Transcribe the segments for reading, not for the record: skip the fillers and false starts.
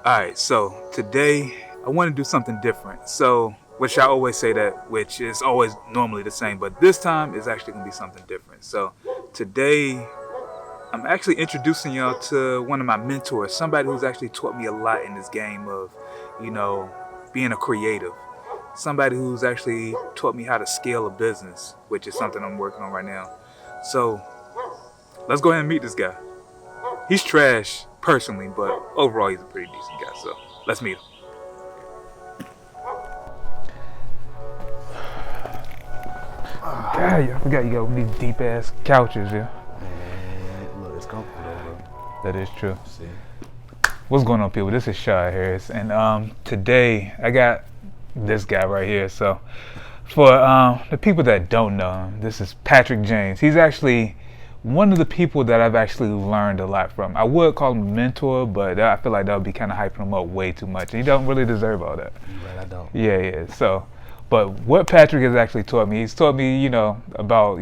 Alright, so today I want to do something different. So, which I always say that, which is always normally the same, but this time is actually going to be something different. So, today I'm actually introducing y'all to one of my mentors, somebody who's actually taught me a lot in this game of, you know, being a creative. Somebody who's actually taught me how to scale a business, which is something I'm working on right now. So, let's go ahead and meet this guy. He's trash personally, but overall he's a pretty decent guy. So, let's meet him. God, I forgot you got these deep ass couches here. Man, look, it's comfortable though, bro. That is true. See? What's going on, people? This is Shy Harris, and today I got this guy right here. So, for the people that don't know him, this is Patrick James. He's actually one of the people that I've actually learned a lot from. I would call him a mentor, but I feel like that would be kind of hyping him up way too much. He don't really deserve all that. You right, I don't. Yeah. So, but what Patrick has actually taught me, he's taught me, about,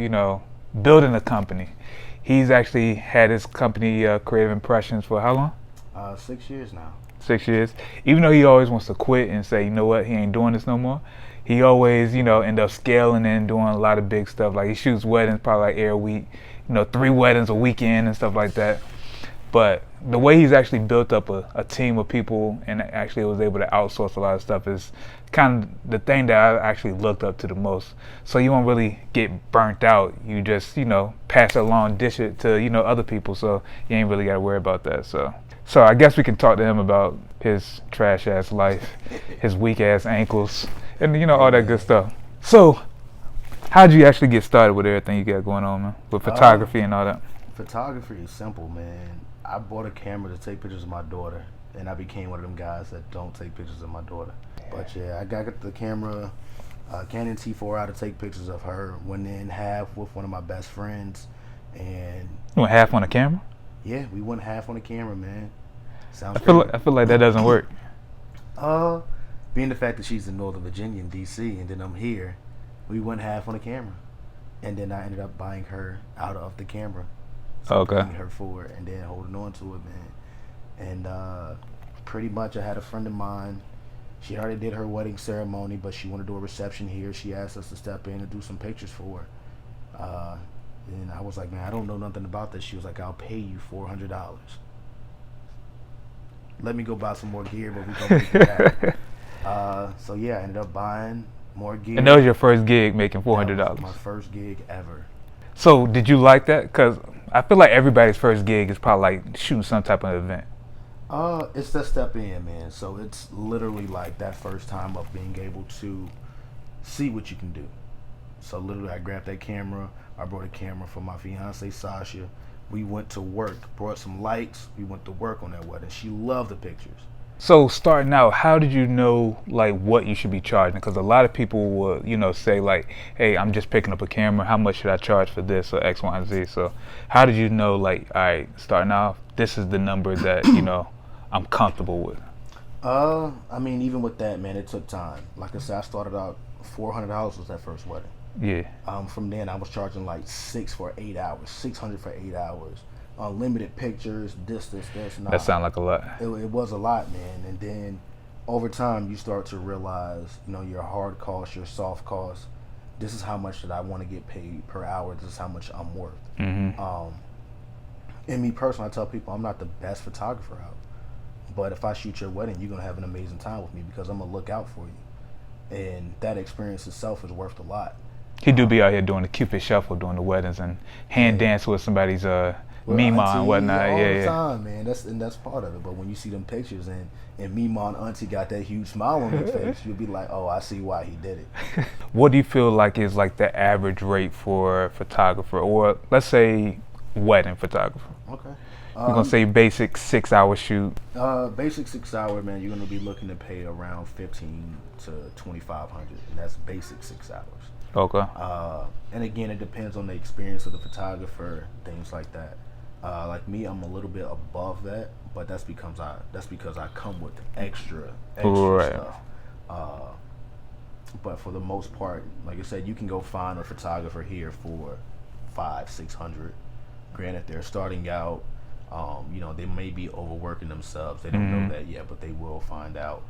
building a company. He's actually had his company, Creative Impressions, for how long? 6 years now. 6 years. Even though he always wants to quit and say, you know what, he ain't doing this no more. He always, end up scaling and doing a lot of big stuff. Like he shoots weddings probably like every week, 3 weddings a weekend and stuff like that. But the way he's actually built up a team of people and actually was able to outsource a lot of stuff is kind of the thing that I actually looked up to the most. So you won't really get burnt out. You just, pass it along, dish it to, other people. So you ain't really got to worry about that. So I guess we can talk to him about his trash ass life, his weak ass ankles, and all that good stuff. So, how'd you actually get started with everything you got going on, man? With photography and all that? Photography is simple, man. I bought a camera to take pictures of my daughter, and I became one of them guys that don't take pictures of my daughter. But yeah, I got the camera, Canon T4i to take pictures of her. Went in half with one of my best friends, and You went half on the camera? yeah, we went half on the camera, man. Sounds I feel like that doesn't work. Being the fact that she's in Northern Virginia in D.C. and then I'm here, we went half on the camera, and then I ended up buying her out of the camera. So Okay. paying her for it and then holding on to it, man. And pretty much, I had a friend of mine. She already did her wedding ceremony, but she wanted to do a reception here. She asked us to step in and do some pictures for her. And I was like, man, I don't know nothing about this. She was like, I'll pay you $400. Let me go buy some more gear, but we gonna make it happen. So yeah, I ended up buying more gear. And that was your first gig making That was $400. my first gig ever. So did you like that? Because I feel like everybody's first gig is probably like shooting some type of event. It's that step in, man. So it's literally like that first time of being able to see what you can do. So literally, I grabbed that camera. I brought a camera for my fiance Sasha. We went to work, brought some lights. We went to work on that wedding. She loved the pictures. So starting out, how did you know like what you should be charging? Because a lot of people will, say like, "Hey, I'm just picking up a camera. How much should I charge for this or X, Y, and Z?" So how did you know like, all right, starting off, this is the number that I'm comfortable with? I mean, even with that, man, it took time. Like I said, I started out $400 was that first wedding. Yeah. From then, I was charging like 600 for 8 hours, 600 for 8 hours, unlimited pictures, this, and That sounds like a lot. it was a lot, man. And then over time, you start to realize, your hard costs, your soft costs. This is how much that I want to get paid per hour. This is how much I'm worth. Mm-hmm. And me personally, I tell people I'm not the best photographer out, but if I shoot your wedding, you're gonna have an amazing time with me because I'm gonna look out for you, and that experience itself is worth a lot. He do be out here doing the Cupid Shuffle, doing the weddings, and hand dance with somebody's Well, Mima auntie, and whatnot. all the Yeah. time, man. That's part of it. But when you see them pictures and Mima and auntie got that huge smile on their face, you'll be like, oh, I see why he did it. What do you feel like is like the average rate for a photographer, or let's say wedding photographer? Okay. We're gonna say basic 6 hour shoot. Basic 6 hour, man. You're gonna be looking to pay around 15 to 2,500, and that's basic 6 hours. Okay. And again, it depends on the experience of the photographer, things like that. Like me, I'm a little bit above that, but that's because I come with extra Right. stuff. But for the most part, like I said, you can go find a photographer here for 500, 600. Granted, they're starting out. You know, they may be overworking themselves. They don't know that yet, but they will find out.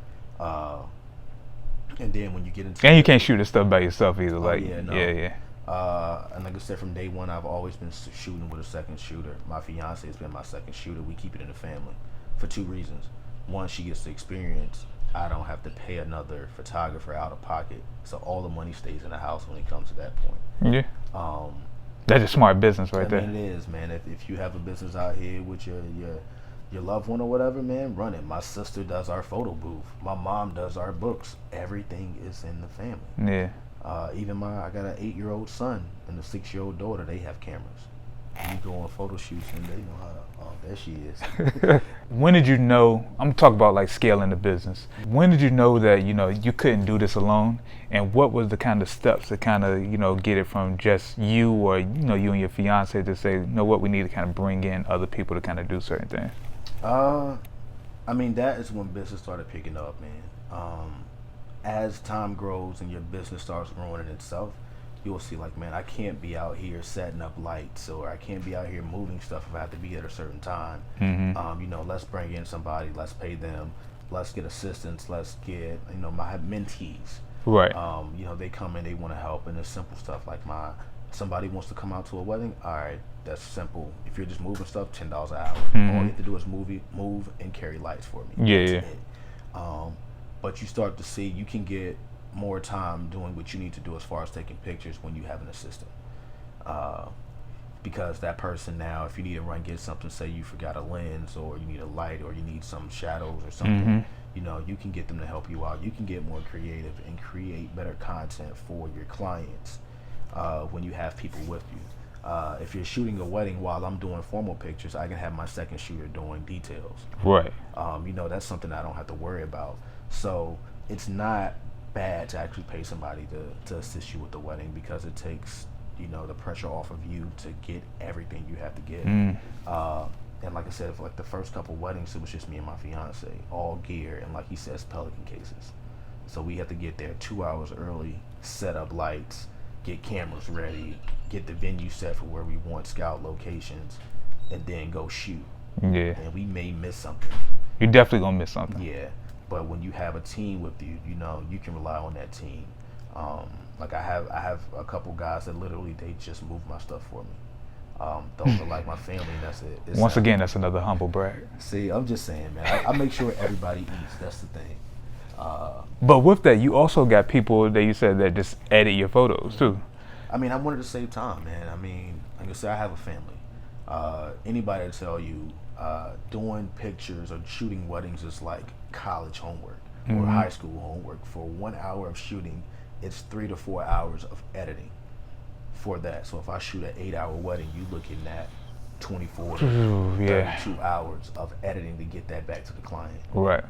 And then when you get into And you can't shoot this stuff by yourself either. Like, yeah, no. yeah. And like I said, from day one, I've always been shooting with a second shooter. My fiance has been my second shooter. We keep it in the family for two reasons. One, she gets the experience. I don't have to pay another photographer out of pocket, so all the money stays in the house when it comes to that point. Yeah. That's a smart business right there. It is, man. If you have a business out here with your loved one or whatever, man, run it. My sister does our photo booth. My mom does our books. Everything is in the family. Yeah. Even I got an 8-year-old son and a 6-year-old daughter. They have cameras. You go on photo shoots and they know how to. Oh, there she is. When did you know? I'm gonna talk about like scaling the business. When did you know that you couldn't do this alone? And what was the kind of steps to kind of get it from just you or you and your fiance to say, what, we need to kind of bring in other people to kind of do certain things? I mean, that is when business started picking up, man. As time grows and your business starts growing in itself, you'll see like, man, I can't be out here setting up lights, or I can't be out here moving stuff if I have to be at a certain time. Let's bring in somebody, let's pay them, let's get assistants, let's get my mentees. Right. They come in, they want to help, and it's simple stuff like somebody wants to come out to a wedding. All right, that's simple. If you're just moving stuff, $10 an hour. All you have to do is move and carry lights for me. Yeah. That's it. But you start to see you can get more time doing what you need to do as far as taking pictures when you have an assistant. Because that person now, if you need to get something, say you forgot a lens or you need a light or you need some shadows or something, you can get them to help you out. You can get more creative and create better content for your clients when you have people with you. If you're shooting a wedding while I'm doing formal pictures, I can have my second shooter doing details. Right. That's something I don't have to worry about. So it's not bad to actually pay somebody to assist you with the wedding, because it takes the pressure off of you to get everything you have to get. And like I said, for like the first couple weddings, it was just me and my fiance, all gear, and like he says, Pelican cases. So we had to get there 2 hours early, set up lights, get cameras ready, get the venue set for where we want scout locations, and then go shoot. Yeah. And we may miss something. You're definitely gonna miss something. Yeah. But when you have a team with you, you can rely on that team. Like I have a couple guys that literally they just move my stuff for me. Those are like my family, and that's it. Once again, that's another humble brag. See, I'm just saying, man. I make sure everybody eats. That's the thing. But with that, you also got people that you said that just edit your photos too. I mean, I wanted to save time, man. I mean, like I said, I have a family. Anybody to tell you doing pictures or shooting weddings is like college homework or high school homework. For 1 hour of shooting, it's 3 to 4 hours of editing for that. So if I shoot an 8-hour wedding, you're looking at 24 to 32 hours of editing to get that back to the client. Right.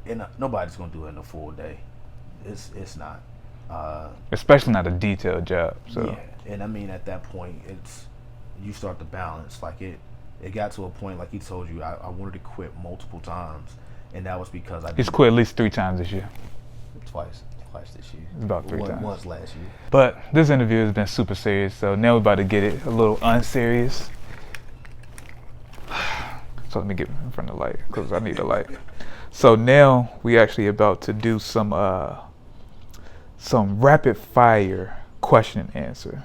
And nobody's gonna do it in a full day. It's not. Especially not a detailed job. So yeah, and I mean at that point, you start to balance. Like it got to a point, like he told you, I wanted to quit multiple times, and that was because He's quit at least 3 times this year. Twice this year. It's about 3 times. Once last year. But this interview has been super serious, so now we're about to get it a little unserious. So let me get in front of the light, because I need a light. So now we actually about to do some rapid fire question and answer.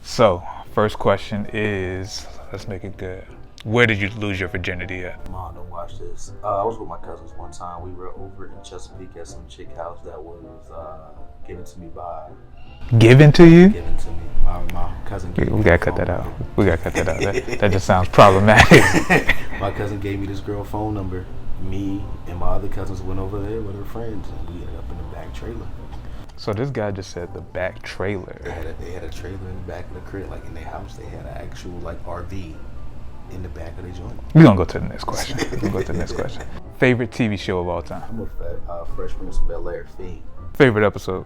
So first question is, let's make it good. Where did you lose your virginity at? Mom, don't watch this. I was with my cousins one time. We were over in Chesapeake at some chick house that was given to me by... Given to you? Given to me. My cousin gave me We gotta cut that out. We gotta cut that out. That just sounds problematic. My cousin gave me this girl phone number. Me and my other cousins went over there with her friends, and we ended up in the back trailer. So this guy just said the back trailer. They had a trailer in the back of the crib, like in their house. They had an actual like RV in the back of their joint. We're gonna go to the next question. Favorite TV show of all time? I'm a Fresh Prince of Bel-Air fiend. Favorite episode?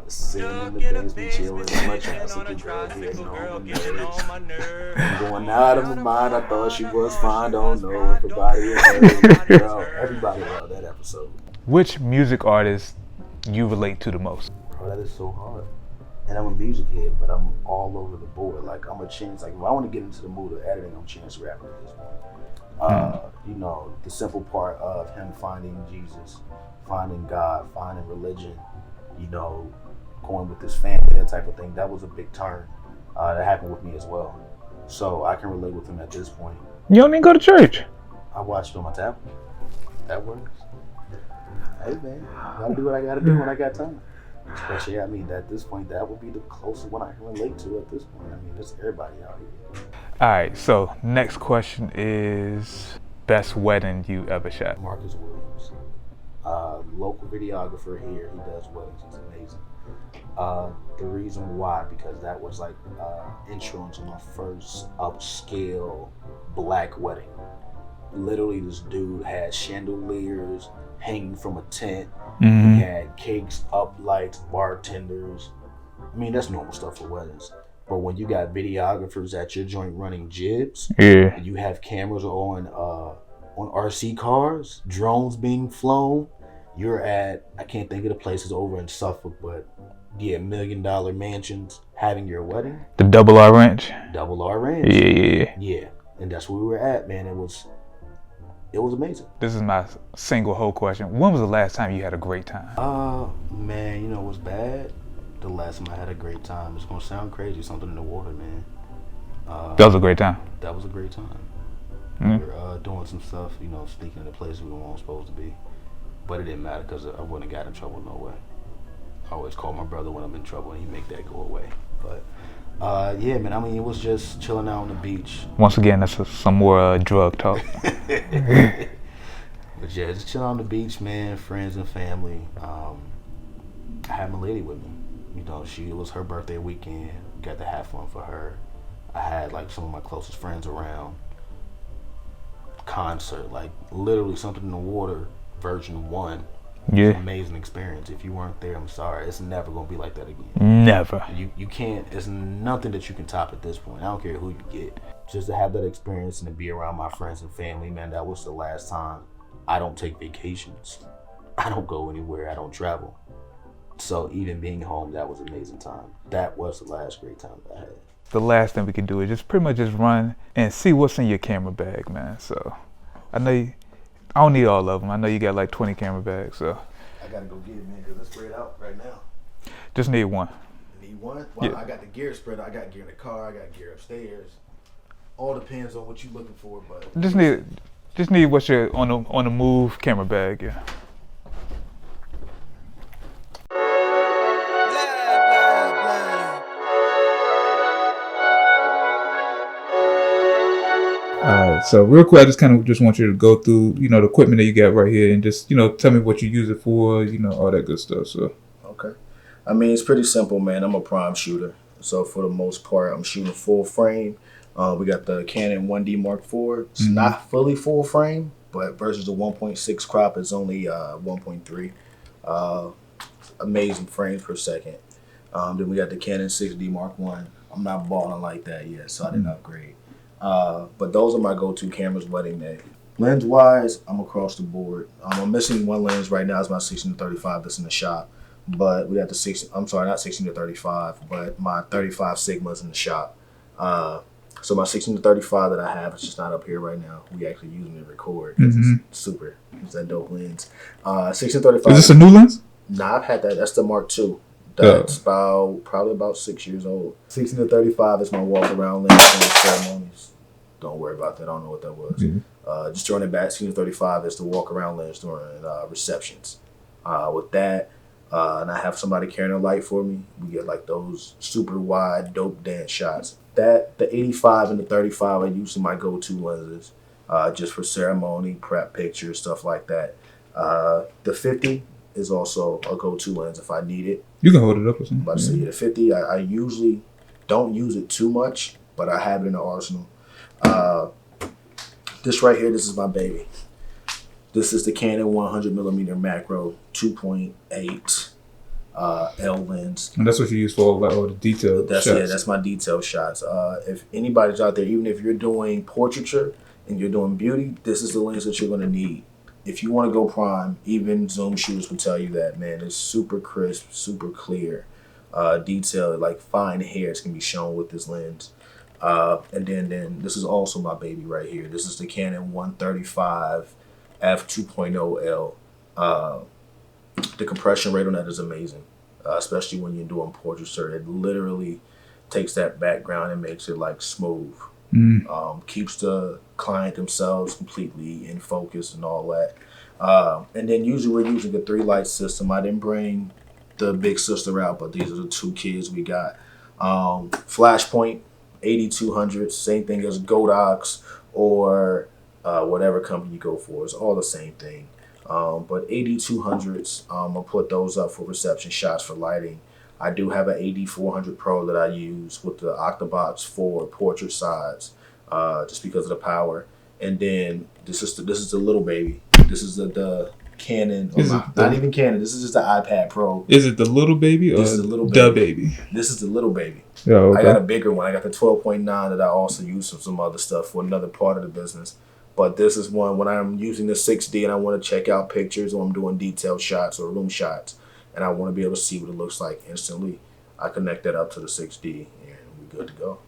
Sitting in the basement chilling in my tricycle, girl getting on my nerves. I'm going out of my mind. I thought she was fine. Don't know everybody. Girl, everybody loved that episode. Which music artist you relate to the most? Oh, that is so hard. And I'm a music head, but I'm all over the board. Like I'm a chance. Like if I want to get into the mood of editing, I'm chance rapper at this point. You know, the simple part of him finding Jesus, finding God, finding religion, you know, going with his family, that type of thing. That was a big turn that happened with me as well. So I can relate with him at this point. You don't even go to church. I watch it on my tablet. That works. Hey man, gotta do what I gotta do when I got time. Especially, I mean, at this point, that would be the closest one I can relate to at this point. I mean, there's everybody out here. All right, so next question is best wedding you ever shot. Marcus Williams, local videographer here. He does weddings. He's amazing. The reason why, because that was like intro into my first upscale black wedding. Literally, this dude had chandeliers hanging from a tent. Mm-hmm. He had cakes, up lights, bartenders. I mean, that's normal stuff for weddings. But when you got videographers at your joint running jibs, Yeah. and you have cameras on RC cars, drones being flown, you're at, I can't think of the places over in Suffolk, but yeah, $1 million mansions having your wedding. The Double R Ranch. Double R Ranch. Yeah. Yeah, and that's where we were at, man. It was amazing. This is my single whole question. When was the last time you had a great time? Man, you know what's bad? The last time I had a great time. It's gonna sound crazy, something in the water, man. That was a great time. That was a great time. Mm-hmm. We were doing some stuff, you know, sneaking into places we weren't supposed to be. But it didn't matter because I wouldn't have got in trouble no way. I always call my brother when I'm in trouble and he make that go away. But yeah, man, I mean, it was just chilling out on the beach. Once again, that's some more drug talk. But yeah, just chilling on the beach, man, friends and family. I had my lady with me. You know, it was her birthday weekend. Got to have fun for her. I had like some of my closest friends around. Concert, like literally Something in the Water version 1. Yeah. Amazing experience. If you weren't there, I'm sorry. It's never gonna be like that again. Never. You can't. It's nothing that you can top at this point. I don't care who you get. Just to have that experience and to be around my friends and family, man. That was the last time. I don't take vacations. I don't go anywhere. I don't travel. So even being home, that was an amazing time. That was the last great time that I had. The last thing we can do is just pretty much just run and see what's in your camera bag, man. So I know I don't need all of them. I know you got like 20 camera bags, so I gotta go get it, man, because it's spread out right now. just need one. Need one? Well, Yeah. I got the gear spread out. I got gear in the car. I got gear upstairs. All depends on what you're looking for, but Just need what's your on the move camera bag, yeah. Alright, so real quick, I just want you to go through, the equipment that you got right here and just, tell me what you use it for, all that good stuff. So okay. I mean, it's pretty simple, man. I'm a prime shooter, so for the most part, I'm shooting full frame. We got the Canon 1D Mark IV. It's not fully full frame, but versus the 1.6 crop, it's only 1.3. Amazing frames per second. Then we got the Canon 6D Mark I. I'm not balling like that yet, so I didn't upgrade. But those are my go-to cameras wedding day. Lens-wise, I'm across the board. I'm missing one lens right now. It's my 16-35 that's in the shop. But we got the not 16-35, but my 35 Sigma's in the shop. So my 16-35 that I have, it's just not up here right now. We actually using it to record because it's super. It's that dope lens. 16-35. is this a new lens? Nah, I've had that. That's the Mark II. That's probably about 6 years old. 16-35 is my walk around lens during ceremonies. Don't worry about that. I don't know what that was. Just throwing it back. 16-35 is the walk around lens during receptions. With that, and I have somebody carrying a light for me. We get like those super wide, dope dance shots. The 85 and the 35 are usually my go-to lenses, just for ceremony, prep pictures, stuff like that. The 50 is also a go-to lens if I need it. You can hold it up or something. But the 50, I usually don't use it too much, but I have it in the arsenal. This right here, this is my baby. This is the Canon 100mm macro 2.8 L lens. And that's what you use for all the detail shots. Yeah, that's my detail shots. If anybody's out there, even if you're doing portraiture and you're doing beauty, this is the lens that you're going to need. If you want to go prime, even Zoom shooters will tell you that, man. It's super crisp, super clear. detail, like fine hairs can be shown with this lens. And then this is also my baby right here. This is the Canon 135 f2.0L. The compression rate on that is amazing, especially when you're doing portrait. It literally takes that background and makes it like smooth. Keeps the client themselves completely in focus and all that. And then usually we're using a 3-light system. I didn't bring the big sister out, but these are the 2 kids we got. Flashpoint 8200, same thing as Godox or whatever company you go for. It's all the same thing. But 8200s, I'll put those up for reception shots for lighting. I do have an AD400 Pro that I use with the Octabox for portrait sides, just because of the power. And then this is the little baby. This is the Canon, not even Canon. This is just the iPad Pro. Is it the little baby or This is the little the baby. baby? This is the little baby. Oh, okay. I got a bigger one. I got the 12.9 that I also use for some other stuff for another part of the business. But this is one when I'm using the 6D and I want to check out pictures, or I'm doing detailed shots or room shots, and I want to be able to see what it looks like instantly. I connect that up to the 6D and we're good to go.